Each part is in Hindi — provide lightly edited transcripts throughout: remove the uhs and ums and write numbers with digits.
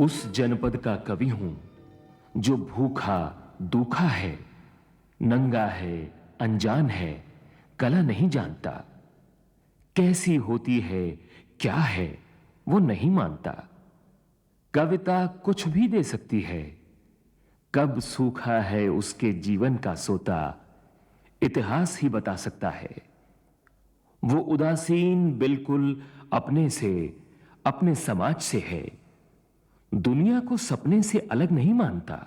उस जनपद का कवि हूं जो भूखा दूखा है, नंगा है, अनजान है, कला नहीं जानता, कैसी होती है क्या है वो नहीं मानता। कविता कुछ भी दे सकती है, कब सूखा है उसके जीवन का सोता इतिहास ही बता सकता है। वो उदासीन बिल्कुल अपने से, अपने समाज से है, दुनिया को सपने से अलग नहीं मानता।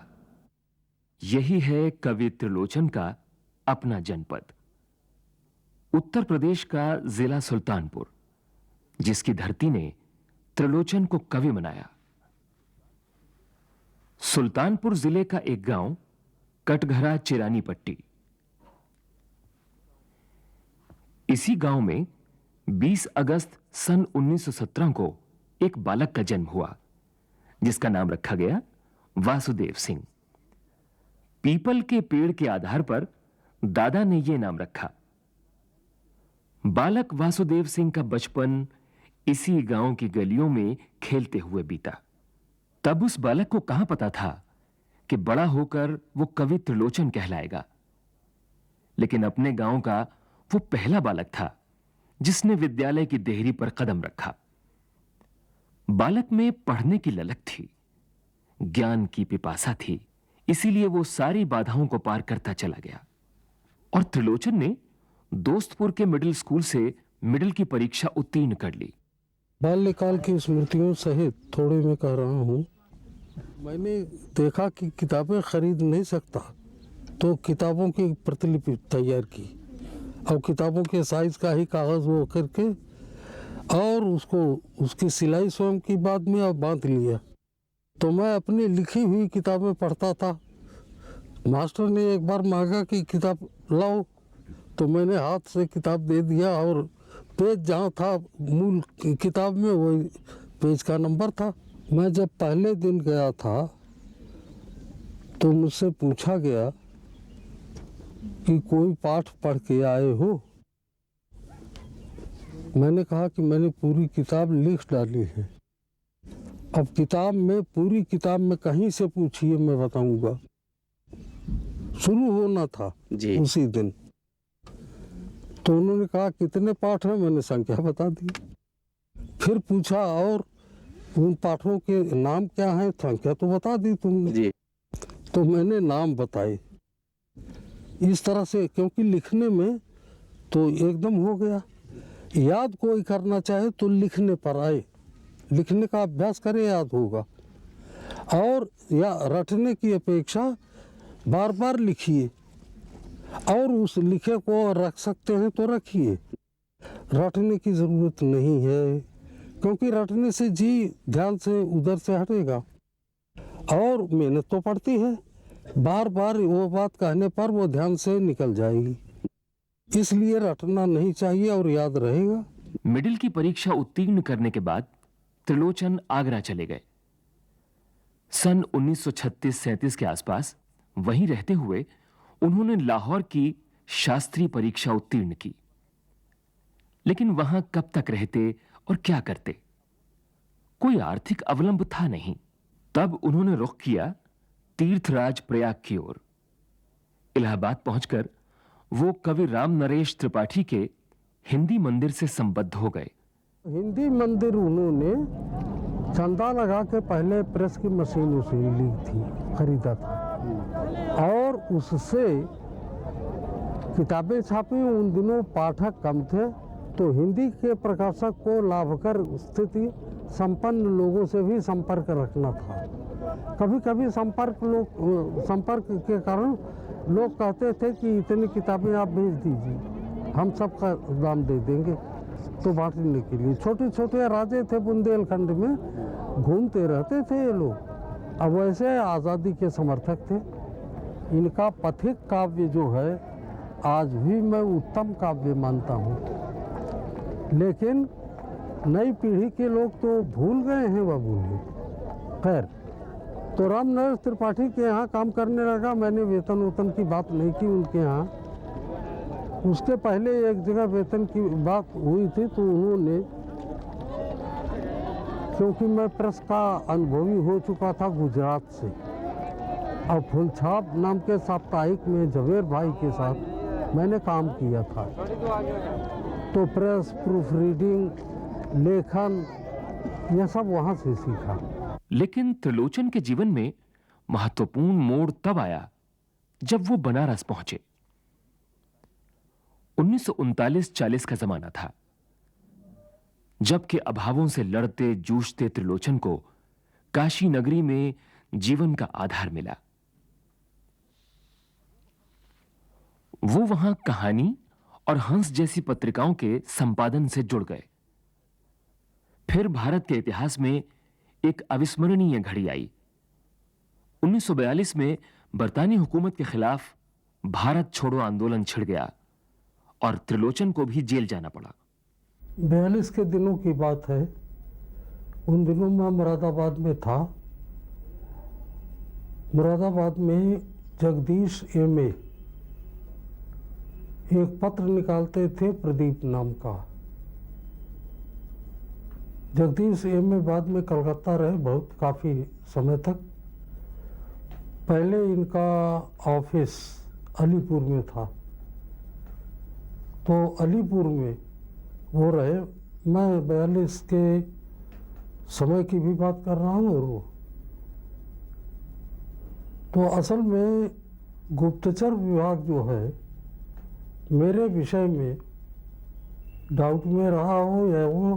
यही है कवि त्रिलोचन का अपना जनपद, उत्तर प्रदेश का जिला सुल्तानपुर, जिसकी धरती ने त्रिलोचन को कवि बनाया। सुल्तानपुर जिले का एक गांव कटघरा चिरानी पट्टी। इसी गांव में 20 अगस्त सन 1917 को एक बालक का जन्म हुआ, जिसका नाम रखा गया वासुदेव सिंह। पीपल के पेड़ के आधार पर दादा ने यह नाम रखा। बालक वासुदेव सिंह का बचपन इसी गांव की गलियों में खेलते हुए बीता। तब उस बालक को कहां पता था कि बड़ा होकर वो कवि त्रिलोचन कहलाएगा। लेकिन अपने गांव का वो पहला बालक था जिसने विद्यालय की देहरी पर कदम रखा। बालक में पढ़ने की ललक थी, ज्ञान की पिपासा थी, इसीलिए वो सारी बाधाओं को पार करता चला गया। और त्रिलोचन ने दोस्तपुर के मिडिल स्कूल से मिडिल की परीक्षा उत्तीर्ण कर ली। बाल्यकाल की स्मृतियों सहित थोड़े मैं कह रहा हूँ। मैंने देखा कि किताबें खरीद नहीं सकता, तो किताबों की प्रतिलिपि तैयार की और किताबों के साइज का ही कागज वो करके और उसको उसकी सिलाई स्वयं की बाद में अब बांध लिया। तो मैं अपनी लिखी हुई किताबें पढ़ता था। मास्टर ने एक बार मांगा कि किताब लाओ, तो मैंने हाथ से किताब दे दिया और पेज जहाँ था मूल किताब में वही पेज का नंबर था। मैं जब पहले दिन गया था तो मुझसे पूछा गया कि कोई पाठ पढ़ के आए हो। मैंने कहा कि मैंने पूरी किताब लिख डाली है। अब किताब में पूरी किताब में कहीं से पूछिए मैं बताऊंगा। शुरू होना था जी उसी दिन। तो उन्होंने कहा कितने पाठ हैं, मैंने संख्या बता दी। फिर पूछा और उन पाठों के नाम क्या हैं, संख्या तो बता दी तुमने जी। तो मैंने नाम बताए इस तरह से, क्योंकि लिखने में तो एकदम हो गया। याद कोई करना चाहे तो लिखने पर आए, लिखने का अभ्यास करे, याद होगा। और या रटने की अपेक्षा बार बार लिखिए, और उस लिखे को रख सकते हैं तो रखिए। रटने की जरूरत नहीं है, क्योंकि रटने से जी ध्यान से उधर से हटेगा। और मेहनत तो पड़ती है, बार बार वो बात कहने पर वो ध्यान से निकल जाएगी। इसलिए रटना नहीं चाहिए और याद रहेगा। मिडिल की परीक्षा उत्तीर्ण करने के बाद त्रिलोचन आगरा चले गए। सन 1936-37 के आसपास वहीं रहते हुए उन्होंने लाहौर की शास्त्रीय परीक्षा उत्तीर्ण की। लेकिन वहां कब तक रहते और क्या करते? कोई आर्थिक अवलंब था नहीं। तब उन्होंने रुख किया तीर्थराज प्रयाग की ओर। इलाहाबाद पहुंचकर वो कवि राम नरेश त्रिपाठी के हिंदी मंदिर से संबद्ध हो गए। हिंदी मंदिर उन्होंने चंदा लगा के पहले प्रेस की मशीन उसे ली थी, खरीदा था, और उससे किताबें छापी। उन दिनों पाठक कम थे, तो हिंदी के प्रकाशक को लाभकर स्थिति संपन्न लोगों से भी संपर्क रखना था। कभी कभी संपर्क के कारण लोग कहते थे कि इतनी किताबें आप भेज दीजिए, हम सबका दाम दे देंगे, तो बांटने के लिए। छोटे छोटे राजे थे बुंदेलखंड में, घूमते रहते थे ये लोग। अब वैसे आज़ादी के समर्थक थे। इनका पथिक काव्य जो है आज भी मैं उत्तम काव्य मानता हूँ। लेकिन नई पीढ़ी के लोग तो भूल गए हैं बाबू ने। खैर, तो राम नरेश त्रिपाठी के यहाँ काम करने लगा। मैंने वेतन की बात नहीं की उनके यहाँ। उसके पहले एक जगह वेतन की बात हुई थी, तो उन्होंने क्योंकि मैं प्रेस का अनुभवी हो चुका था गुजरात से। और फुलछाप नाम के साप्ताहिक में जवेर भाई के साथ मैंने काम किया था। तो प्रेस, प्रूफ रीडिंग, लेखन, यह सब वहाँ से सीखा। लेकिन त्रिलोचन के जीवन में महत्वपूर्ण मोड़ तब आया जब वो बनारस पहुंचे। 1939-40 का जमाना था, जबकि अभावों से लड़ते जूझते त्रिलोचन को काशी नगरी में जीवन का आधार मिला। वो वहां कहानी और हंस जैसी पत्रिकाओं के संपादन से जुड़ गए। फिर भारत के इतिहास में एक अविस्मरणीय घड़ी आई। 1942 में बरतानी हुकूमत के खिलाफ भारत छोड़ो आंदोलन छिड़ गया और त्रिलोचन को भी जेल जाना पड़ा। 42 के दिनों की बात है। उन दिनों मैं मुरादाबाद में था। मुरादाबाद में जगदीश एमए एक पत्र निकालते थे, प्रदीप नाम का। जगदीश एमए बाद में कलकत्ता रहे बहुत काफ़ी समय तक। पहले इनका ऑफिस अलीपुर में था, तो अलीपुर में वो रहे। मैं 42 के समय की भी बात कर रहा हूँ। और वो तो असल में गुप्तचर विभाग जो है, मेरे विषय में डाउट में रहा हो या वो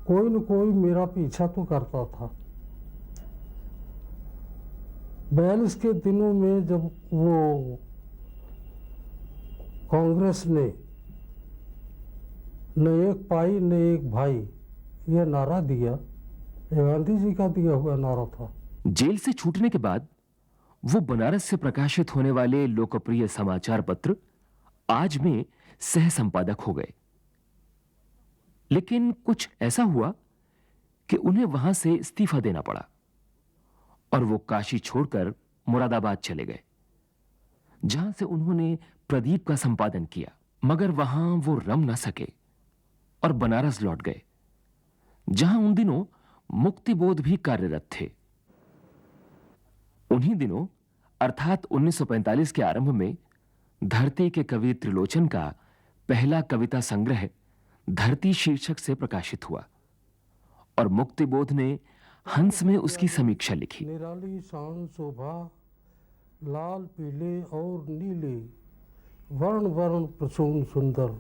कोई न कोई मेरा पीछा तो करता था। 42 के दिनों में जब वो कांग्रेस ने न एक पाई न एक भाई ये नारा दिया, ये गांधी जी का दिया हुआ नारा था। जेल से छूटने के बाद वो बनारस से प्रकाशित होने वाले लोकप्रिय समाचार पत्र आज में सह संपादक हो गए। लेकिन कुछ ऐसा हुआ कि उन्हें वहां से इस्तीफा देना पड़ा और वो काशी छोड़कर मुरादाबाद चले गए, जहां से उन्होंने प्रदीप का संपादन किया। मगर वहां वो रम न सके और बनारस लौट गए, जहां उन दिनों मुक्तिबोध भी कार्यरत थे। उन्हीं दिनों अर्थात 1945 के आरंभ में धरती के कवि त्रिलोचन का पहला कविता संग्रह धरती शीर्षक से प्रकाशित हुआ और मुक्तिबोध ने हंस में उसकी समीक्षा लिखी। निराली शान शोभा, लाल पीले और नीले, वर्ण वर्ण प्रसून सुंदर,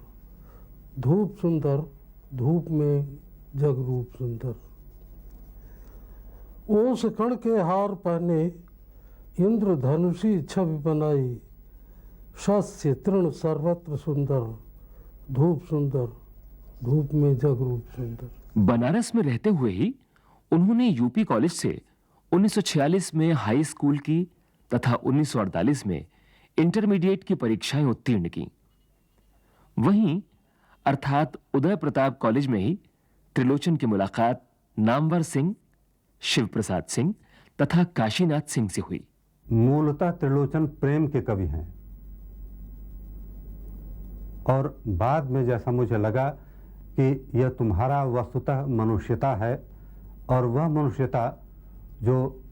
धूप सुंदर, धूप में जगरूप सुंदर। ओस कण के हार पहने, इंद्रधनुषी छवि बनाई, शस्य तृण सर्वत्र सुंदर, धूप सुंदर, धूप में जगरूप सुंदर। बनारस में रहते हुए ही उन्होंने यूपी कॉलेज से 1946 में हाई स्कूल की तथा 1948 में इंटरमीडिएट की परीक्षाएं उत्तीर्ण की। वहीं अर्थात उदय प्रताप कॉलेज में ही त्रिलोचन की मुलाकात नामवर सिंह, शिव प्रसाद सिंह तथा काशीनाथ सिंह से हुई। मूलतः त्रिलोचन प्रेम के कवि हैं और बाद में जैसा मुझे लगा कि यह तुम्हारा वस्तुतः मनुष्यता है और वह मनुष्यता जो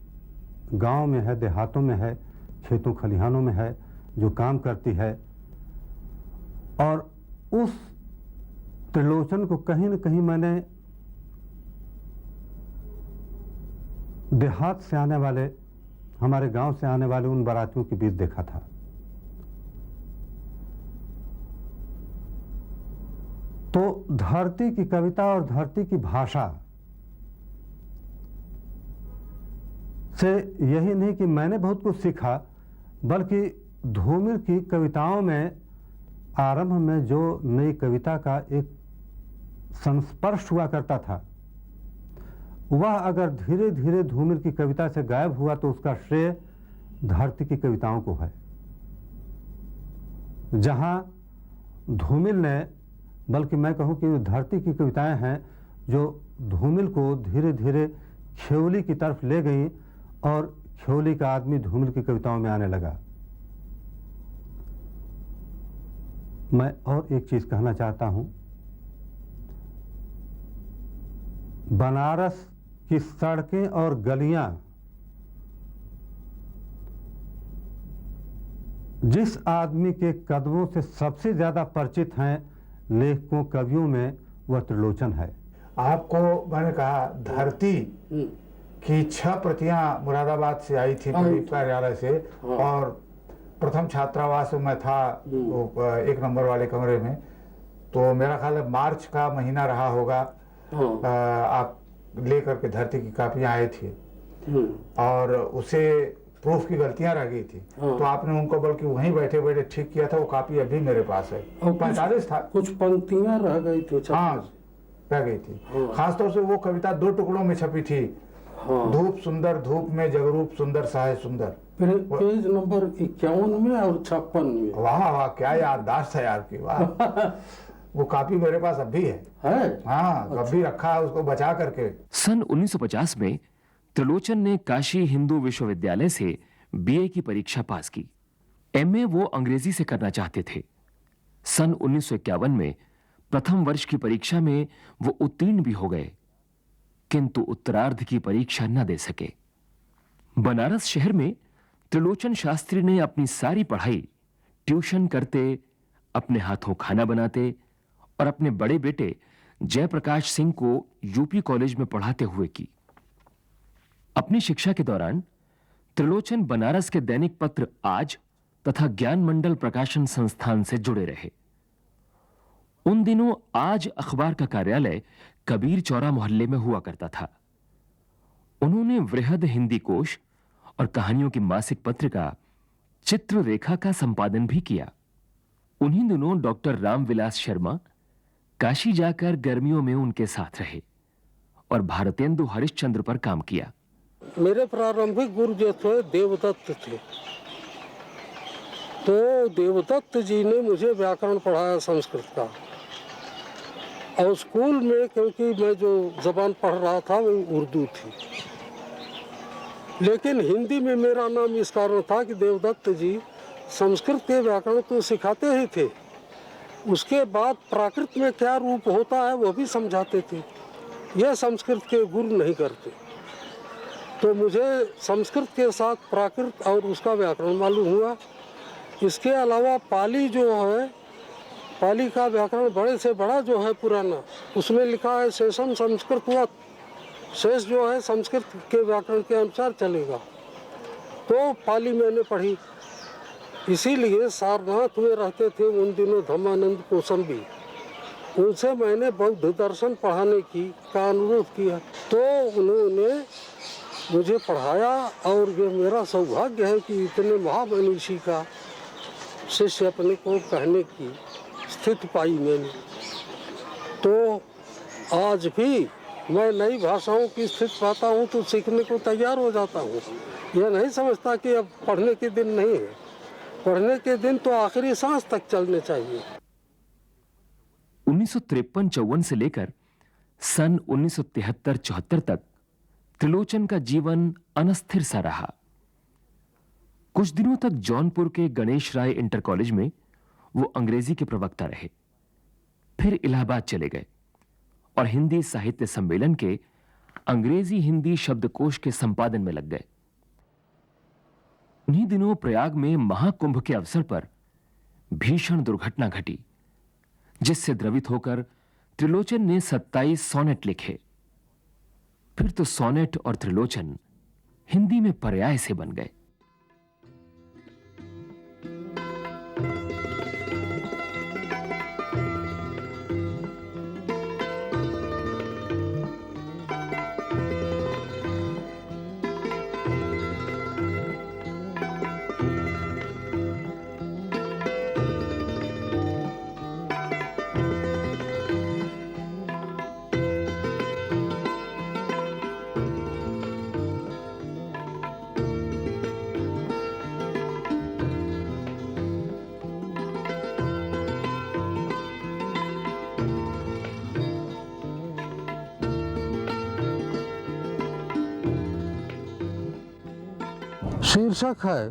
गांव में है, देहातों में है, खेतों खलिहानों में है, जो काम करती है, और उस त्रिलोचन को कहीं न कहीं मैंने देहात से आने वाले, हमारे गांव से आने वाले उन बारातियों के बीच देखा था। तो धरती की कविता और धरती की भाषा से यही नहीं कि मैंने बहुत कुछ सीखा, बल्कि धूमिल की कविताओं में आरंभ में जो नई कविता का एक संस्पर्श हुआ करता था, वह अगर धीरे धीरे धूमिल की कविता से गायब हुआ तो उसका श्रेय धरती की कविताओं को है। जहां धूमिल ने, बल्कि मैं कहूं कि धरती की कविताएं हैं जो धूमिल को धीरे धीरे ख्योली की तरफ ले गई और ख्योली का आदमी धूमिल की कविताओं में आने लगा। मैं और एक चीज कहना चाहता हूं। बनारस कि सड़कें और गलियां जिस आदमी के कदमों से सबसे ज़्यादा परिचित हैं लेखकों कवियों में, वह त्रिलोचन है। आपको मैंने कहा धरती की 6 प्रतियां मुरादाबाद से आई थी प्रदीप कार्यालय से, और प्रथम छात्रावास में मैं था वो 1 नंबर वाले कमरे में, तो मेरा ख्याल है मार्च का महीना रहा होगा। आप लेकर के धरती की कापियां आए थे और उसे प्रूफ की गलतियां रह गई थी, तो आपने उनको बल्कि वहीं बैठे बैठे ठीक किया था। वो कापी अभी मेरे पास है। 45 था, कुछ पंक्तियां रह गई थी। हाँ, रह गई थी। खासतौर से वो कविता 2 टुकड़ों में छपी थी। धूप सुंदर धूप में जगरूप सुंदर सहाय सुंदर, पेज नंबर 51 में और 56 में। वाह वाह, क्या याददाश्त है यार की, वाह। वो कापी मेरे पास अभी है। हाँ, अभी रखा है उसको बचा करके। सन 1950 में त्रिलोचन ने काशी हिंदू विश्वविद्यालय से बीए की परीक्षा पास की। एमए वो अंग्रेजी से करना चाहते थे। सन 1951 में प्रथम वर्ष की परीक्षा में वो उत्तीर्ण भी हो गए, किंतु उत्तरार्ध की परीक्षा न दे सके। बनारस शहर में त्रिलोचन शास्त्री ने अपनी सारी पढ़ाई ट्यूशन करते, अपने हाथों खाना बनाते और अपने बड़े बेटे जयप्रकाश सिंह को यूपी कॉलेज में पढ़ाते हुए की। अपनी शिक्षा के दौरान त्रिलोचन बनारस के दैनिक पत्र आज तथा ज्ञान मंडल प्रकाशन संस्थान से जुड़े रहे। उन दिनों आज अखबार का कार्यालय कबीर चौरा मोहल्ले में हुआ करता था। उन्होंने वृहद हिंदी कोश और कहानियों की मासिक पत्रिका चित्ररेखा का संपादन भी किया। उन्हीं दिनों डॉक्टर रामविलास शर्मा काशी जाकर गर्मियों में उनके साथ रहे और भारतेंदु हरिश्चंद्र पर काम किया। मेरे प्रारंभिक गुरु जो थे देवदत्त थे, तो देवदत्त जी ने मुझे व्याकरण पढ़ाया संस्कृत का। और स्कूल में क्योंकि मैं जो जबान पढ़ रहा था वो उर्दू थी, लेकिन हिंदी में मेरा नाम इस कारण था कि देवदत्त जी संस्कृत के व्याकरण तो सिखाते ही थे, उसके बाद प्राकृत में क्या रूप होता है वो भी समझाते थे। यह संस्कृत के गुरु नहीं करते। तो मुझे संस्कृत के साथ प्राकृत और उसका व्याकरण मालूम हुआ। इसके अलावा पाली जो है, पाली का व्याकरण बड़े से बड़ा जो है पुराना, उसमें लिखा है शेषम संस्कृतवत, शेष जो है संस्कृत के व्याकरण के अनुसार चलेगा। तो पाली मैंने पढ़ी। इसीलिए सारनाथ में रहते थे उन दिनों धम्मानंद कोसंबी, उनसे मैंने बौद्ध दर्शन पढ़ाने का अनुरोध किया, तो उन्होंने मुझे पढ़ाया। और ये मेरा सौभाग्य है कि इतने महामनीषी का शिष्य अपने को कहने की स्थिति पाई मैंने। तो आज भी मैं नई भाषाओं की स्थिति पाता हूँ तो सीखने को तैयार हो जाता हूँ। यह नहीं समझता कि अब पढ़ने के दिन नहीं है। पढ़ने के दिन तो आखिरी सांस तक चलने चाहिए। 1953-54 से लेकर सन 1973-74 तक त्रिलोचन का जीवन अनस्थिर सा रहा। कुछ दिनों तक जौनपुर के गणेश राय इंटर कॉलेज में वो अंग्रेजी के प्रवक्ता रहे। फिर इलाहाबाद चले गए और हिंदी साहित्य सम्मेलन के अंग्रेजी हिंदी शब्दकोश के संपादन में लग गए। उन्हीं दिनों प्रयाग में महाकुंभ के अवसर पर भीषण दुर्घटना घटी, जिससे द्रवित होकर त्रिलोचन ने 27 सोनेट लिखे। फिर तो सोनेट और त्रिलोचन हिंदी में पर्याय से बन गए। शीर्षक है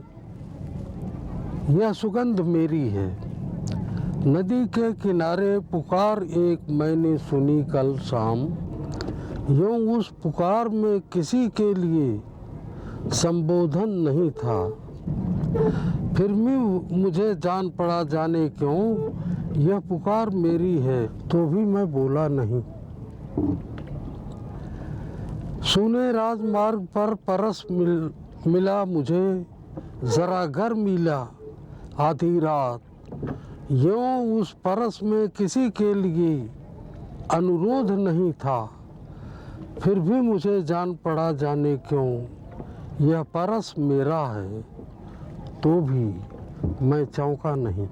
यह सुगंध मेरी है। नदी के किनारे पुकार एक मैंने सुनी कल शाम, यूं उस पुकार में किसी के लिए संबोधन नहीं था, फिर भी मुझे जान पड़ा जाने क्यों यह पुकार मेरी है, तो भी मैं बोला नहीं। सुने राजमार्ग पर परस मिला मुझे, जरा घर मिला आधी रात, यूं उस परस में किसी के लिए अनुरोध नहीं था, फिर भी मुझे जान पड़ा जाने क्यों यह परस मेरा है, तो भी मैं चौंका नहीं।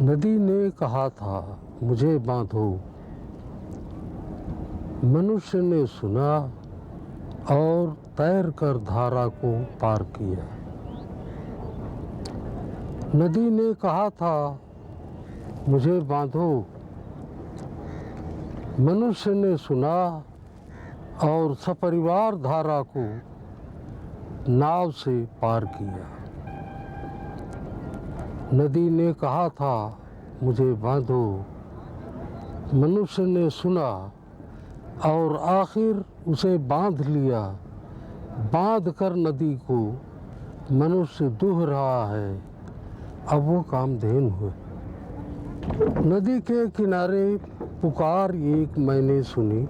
नदी ने कहा था मुझे बांधो, मनुष्य ने सुना और तैर कर धारा को पार किया। नदी ने कहा था मुझे बांधो, मनुष्य ने सुना और सपरिवार धारा को नाव से पार किया। नदी ने कहा था मुझे बांधो, मनुष्य ने सुना और आखिर उसे बांध लिया। बांध कर नदी को मनुष्य दूह रहा है, अब वो कामधेनु हुए। नदी के किनारे पुकार एक मैंने सुनी,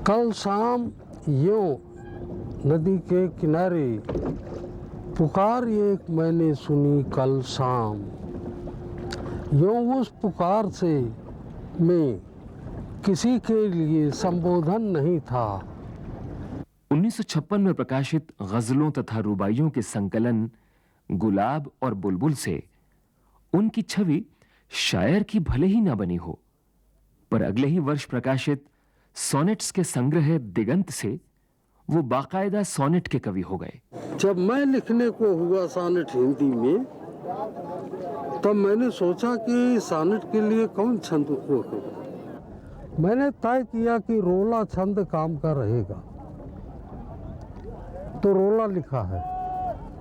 कल शाम यूं नदी के किनारे पुकार एक मैंने सुनी कल शाम, यूं उस पुकार से मैं किसी के लिए संबोधन नहीं था। 1956 में प्रकाशित गजलों तथा रुबाइयों के संकलन गुलाब और बुलबुल से उनकी छवि शायर की भले ही ना बनी हो, पर अगले ही वर्ष प्रकाशित सोनेट्स के संग्रह दिगंत से वो बाकायदा सोनेट के कवि हो गए। जब मैं लिखने को हुआ सोनेट हिंदी में, तब मैंने सोचा कि सोनेट के लिए कौन छंद होगा। मैंने तय किया कि रोला छंद काम का रहेगा, तो रोला लिखा है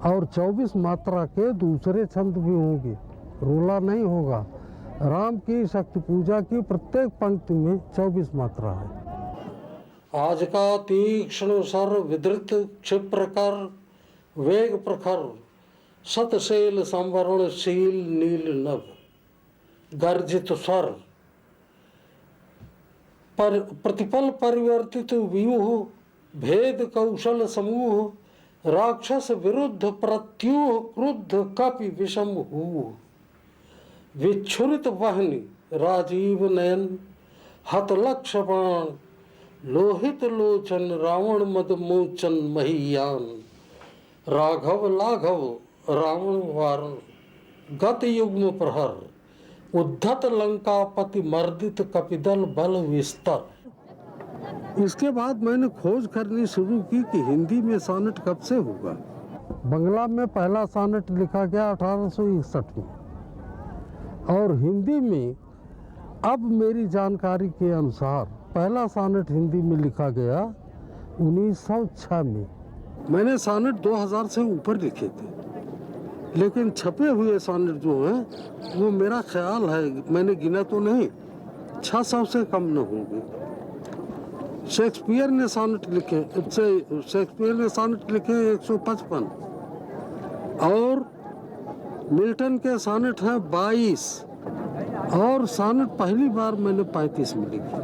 और 24 मात्रा के दूसरे छंद भी होंगे, रोला नहीं होगा। राम की शक्ति पूजा की प्रत्येक पंक्ति में 24 मात्रा है। आज का तीक्ष्ण सर विधृत क्षिप्र कर, वेग प्रखर सतशैल संवरणशील नील नभ, गर्जित स्वर पर प्रतिपल परिवर्तित व्यूह, भेद कौशल समूह, राक्षस विरुद्ध प्रत्यूह क्रुद्ध कपि विषम हूह, विच्छुरित वहनि राजीव नयन, हत लक्ष्य बाण लोहित लोचन, रावण मद मोचन महियान, राघव लाघव रावण वारण, गत युग्म प्रहर, उद्धत लंकापति मर्दित कपिदल बल विस्तर। इसके बाद मैंने खोज करनी शुरू की कि हिंदी में सोनेट कब से होगा। बंगला में पहला सोनेट लिखा गया 1861 में, और हिंदी में अब मेरी जानकारी के अनुसार पहला सोनेट हिंदी में लिखा गया 1906 में। मैंने सोनेट 2000 से ऊपर लिखे थे, लेकिन छपे हुए सोनेट जो हैं वो मेरा ख्याल है, मैंने गिना तो नहीं, 600 से कम न होंगे। शेक्सपियर ने सोनेट लिखे 155 और मिल्टन के सोनेट हैं 22, और सोनेट पहली बार मैंने 35 में लिखी।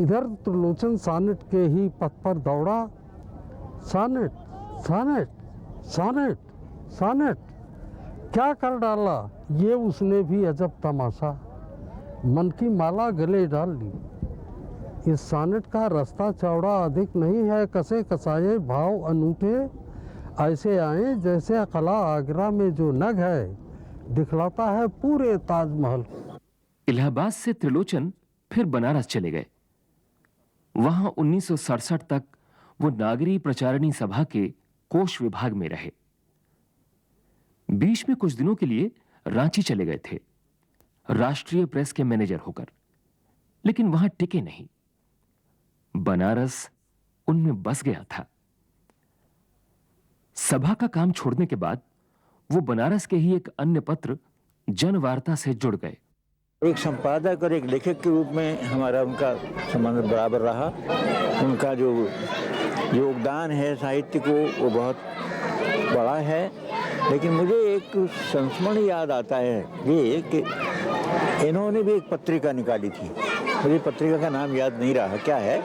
इधर त्रिलोचन सोनेट के ही पथ पर दौड़ा, सोनेट सोनेट सोनेट सोनेट क्या कर डाला ये उसने भी अजब तमाशा, मन की माला गले डाल ली। इस सोनेट का रास्ता चौड़ा अधिक नहीं है, कसे कसाए भाव अनूठे ऐसे आए जैसे कला आगरा में जो नग है दिखलाता है पूरे ताजमहल। इलाहाबाद से त्रिलोचन फिर बनारस चले गए। वहां 1967 तक वो नागरी प्रचारणी सभा के कोष विभाग में रहे। बीच में कुछ दिनों के लिए रांची चले गए थे राष्ट्रीय प्रेस के मैनेजर होकर, लेकिन वहां टिके नहीं। बनारस उनमें बस गया था। सभा का काम छोड़ने के बाद वो बनारस के ही एक अन्य पत्र जनवार्ता से जुड़ गए। एक संपादक और एक लेखक के रूप में हमारा उनका संबंध बराबर रहा। उनका जो योगदान है साहित्य को वो बहुत बड़ा है। लेकिन मुझे एक संस्मरण याद आता है ये कि इन्होंने भी एक पत्रिका निकाली थी, मुझे पत्रिका का नाम याद नहीं रहा क्या है,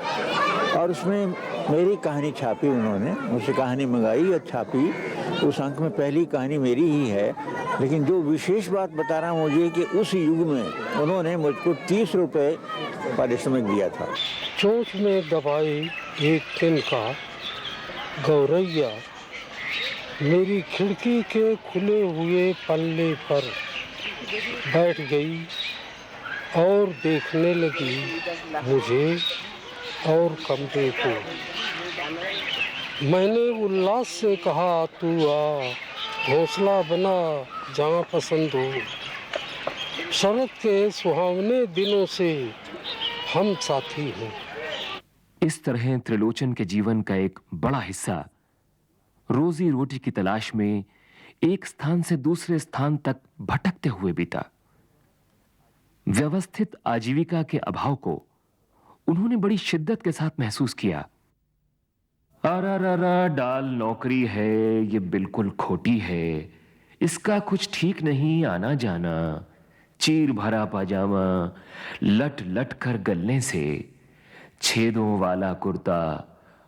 और उसमें मेरी कहानी छापी। उन्होंने मुझसे कहानी मंगाई और छापी। उस अंक में पहली कहानी मेरी ही है। लेकिन जो विशेष बात बता रहा हूँ मुझे कि उस युग में उन्होंने मुझको 30 रुपये पारिश्रमिक दिया था। चोट में दबाई एक तिनका गौरैया मेरी खिड़की के खुले हुए पल्ले पर बैठ गई और देखने लगी मुझे और कमरे को। मैंने उल्लास से कहा, तू आ, घोंसला बना जहाँ पसंद हो। शरद के सुहावने दिनों से हम साथी हैं। इस तरह त्रिलोचन के जीवन का एक बड़ा हिस्सा रोजी रोटी की तलाश में एक स्थान से दूसरे स्थान तक भटकते हुए बीता। व्यवस्थित आजीविका के अभाव को उन्होंने बड़ी शिद्दत के साथ महसूस किया। अरारारा डाल नौकरी है, ये बिल्कुल खोटी है, इसका कुछ ठीक नहीं आना जाना, चीर भरा पाजामा लट लट कर गलने से, छेदों वाला कुर्ता,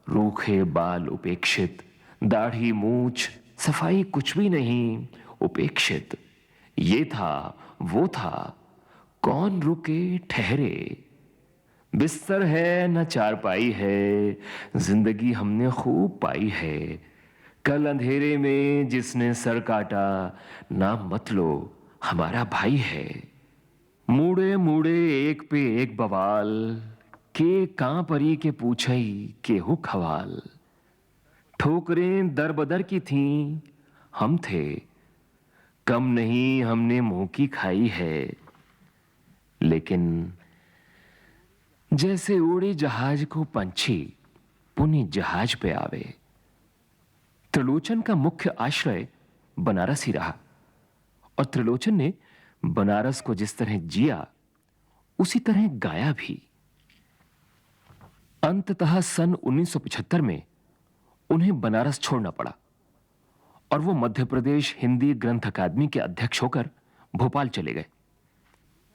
रूखे बाल उपेक्षित, दाढ़ी मूछ सफाई कुछ भी नहीं, उपेक्षित। ये था वो था, कौन रुके ठहरे। बिस्तर है न चारपाई है, जिंदगी हमने खूब पाई है। कल अंधेरे में जिसने सर काटा, नाम मत लो हमारा भाई है। मूड़े मूड़े एक पे एक बवाल, के कां परी के पूछई के हो खवाल। ठोकरें दर बदर की थीं, हम थे कम नहीं, हमने मुंह की खाई है। लेकिन जैसे उड़े जहाज को पंछी पुनी जहाज पे आवे। त्रिलोचन का मुख्य आश्रय बनारस ही रहा और त्रिलोचन ने बनारस को जिस तरह जिया उसी तरह गाया भी। अंततः सन 1975 में उन्हें बनारस छोड़ना पड़ा और वो मध्य प्रदेश हिंदी ग्रंथ अकादमी के अध्यक्ष होकर भोपाल चले गए।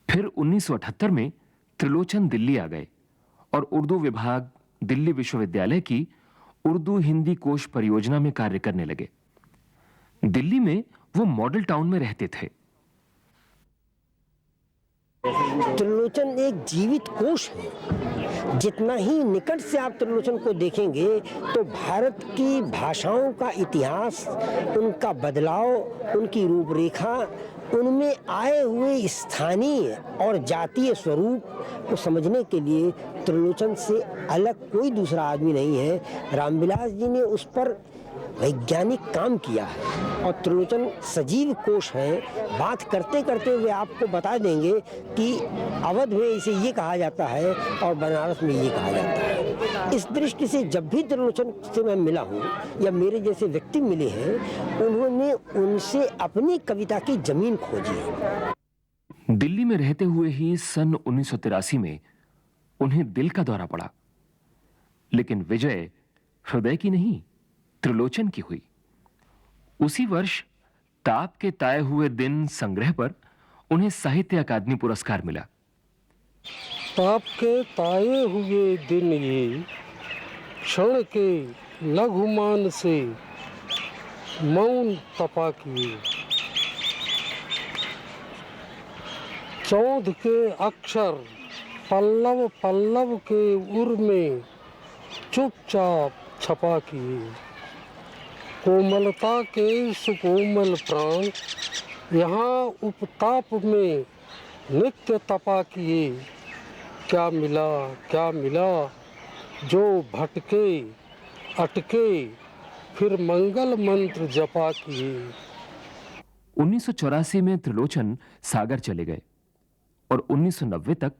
फिर 1978 में त्रिलोचन दिल्ली आ गए और उर्दू विभाग दिल्ली विश्वविद्यालय की उर्दू हिंदी कोश परियोजना में कार्य करने लगे। दिल्ली में वो मॉडल टाउन में रहते थे। त्रिलोचन एक जीवित कोश है। जितना ही निकट से आप त्रिलोचन को देखेंगे तो भारत की भाषाओं का इतिहास, उनका बदलाव, उनकी रूपरेखा, उनमें आए हुए स्थानीय और जातीय स्वरूप को समझने के लिए त्रिलोचन से अलग कोई दूसरा आदमी नहीं है। रामविलास जी ने उस पर वैज्ञानिक काम किया है और त्रिलोचन सजीव कोश है। बात करते करते वे आपको बता देंगे कि अवध में इसे ये कहा जाता है और बनारस में ये कहा जाता है। इस दृष्टि से जब भी त्रिलोचन से मैं मिला हूँ या मेरे जैसे व्यक्ति मिले हैं, उन्होंने उनसे अपनी कविता की जमीन खोजी है। दिल्ली में रहते हुए ही सन 1983 में उन्हें दिल का दौरा पड़ा, लेकिन विजय हृदय की नहीं त्रिलोचन की हुई। उसी वर्ष ताप के ताए हुए दिन संग्रह पर उन्हें साहित्य अकादमी पुरस्कार मिला। ताप के ताए हुए दिन ये, क्षण के लघुमान से मौन तपा किए। चौध के अक्षर पल्लव पल्लव के उर में चुपचाप छपा किए। कोमलता के सुकोमल प्राण यहाँ उपताप में नित्य तपा किए। क्या मिला जो भटके अटके फिर मंगल मंत्र जपा किए। 1984 में त्रिलोचन सागर चले गए और 1990 तक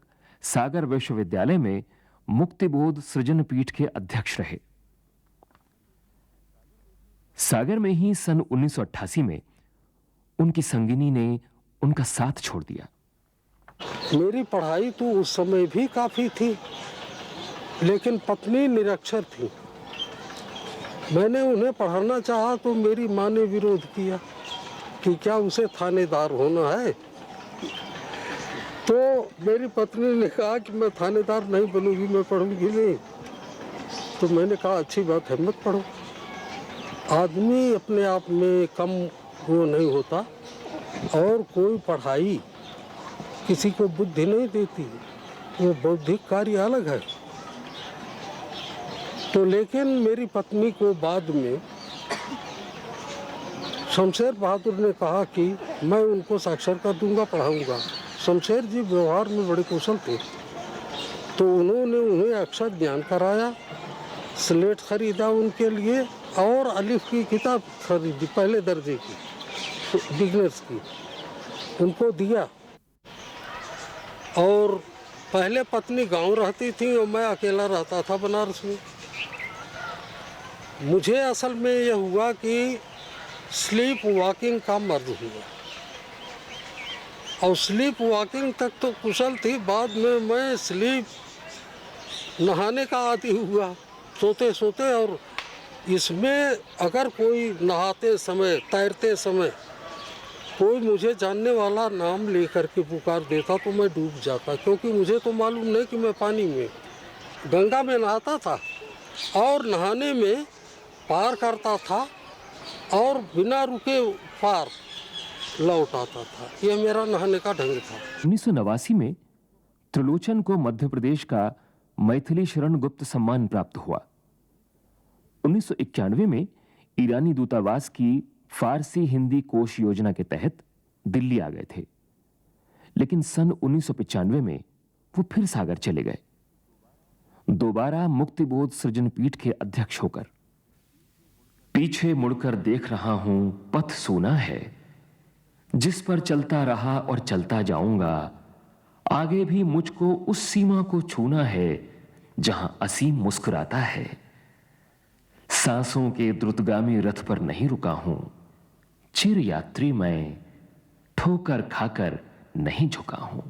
सागर विश्वविद्यालय में मुक्तिबोध सृजन पीठ के अध्यक्ष रहे। सागर में ही सन 1988 में उनकी संगिनी ने उनका साथ छोड़ दिया। मेरी पढ़ाई तो उस समय भी काफ़ी थी, लेकिन पत्नी निरक्षर थी। मैंने उन्हें पढ़ाना चाहा तो मेरी माँ ने विरोध किया कि क्या उसे थानेदार होना है। तो मेरी पत्नी ने कहा कि मैं थानेदार नहीं बनूंगी, मैं पढ़ूंगी नहीं। तो मैंने कहा अच्छी बात है, मत पढ़ो। आदमी अपने आप में कम वो नहीं होता, और कोई पढ़ाई किसी को बुद्धि नहीं देती, वो बौद्धिक कार्य अलग है। तो लेकिन मेरी पत्नी को बाद में शमशेर बहादुर ने कहा कि मैं उनको साक्षर कर दूंगा, पढ़ाऊंगा। शमशेर जी व्यवहार में बड़े कुशल थे, तो उन्होंने उन्हें अक्षर ज्ञान कराया, स्लेट खरीदा उनके लिए, और अलिफ की किताब खरीदी पहले दर्जे की, बिगनर्स की, उनको दिया। और पहले पत्नी गांव रहती थी और मैं अकेला रहता था बनारस में। मुझे असल में यह हुआ कि स्लीप वॉकिंग का मर्द हुआ, और स्लीप वॉकिंग तक तो कुशल थी, बाद में मैं स्लीप नहाने का आदी हुआ, सोते सोते। और इसमें अगर कोई नहाते समय, तैरते समय कोई मुझे जानने वाला नाम लेकर के पुकार देता तो मैं डूब जाता, क्योंकि मुझे तो मालूम नहीं कि मैं पानी में, गंगा में नहाता था और नहाने में पार करता था और बिना रुके पार लौट आता था। यह मेरा नहाने का ढंग था। 1989 में त्रिलोचन को मध्य प्रदेश का मैथिली शरण गुप्त सम्मान प्राप्त हुआ। 1991 में ईरानी दूतावास की फारसी हिंदी कोश योजना के तहत दिल्ली आ गए थे, लेकिन सन 1995 में वो फिर सागर चले गए, दोबारा मुक्तिबोध सृजन पीठ के अध्यक्ष होकर। पीछे मुड़कर देख रहा हूं पथ सूना है, जिस पर चलता रहा और चलता जाऊंगा, आगे भी मुझको उस सीमा को छूना है जहां असीम मुस्कुराता है। सांसों के द्रुतगामी रथ पर नहीं रुका हूं, चिर यात्री मैं, ठोकर खाकर नहीं झुका हूं।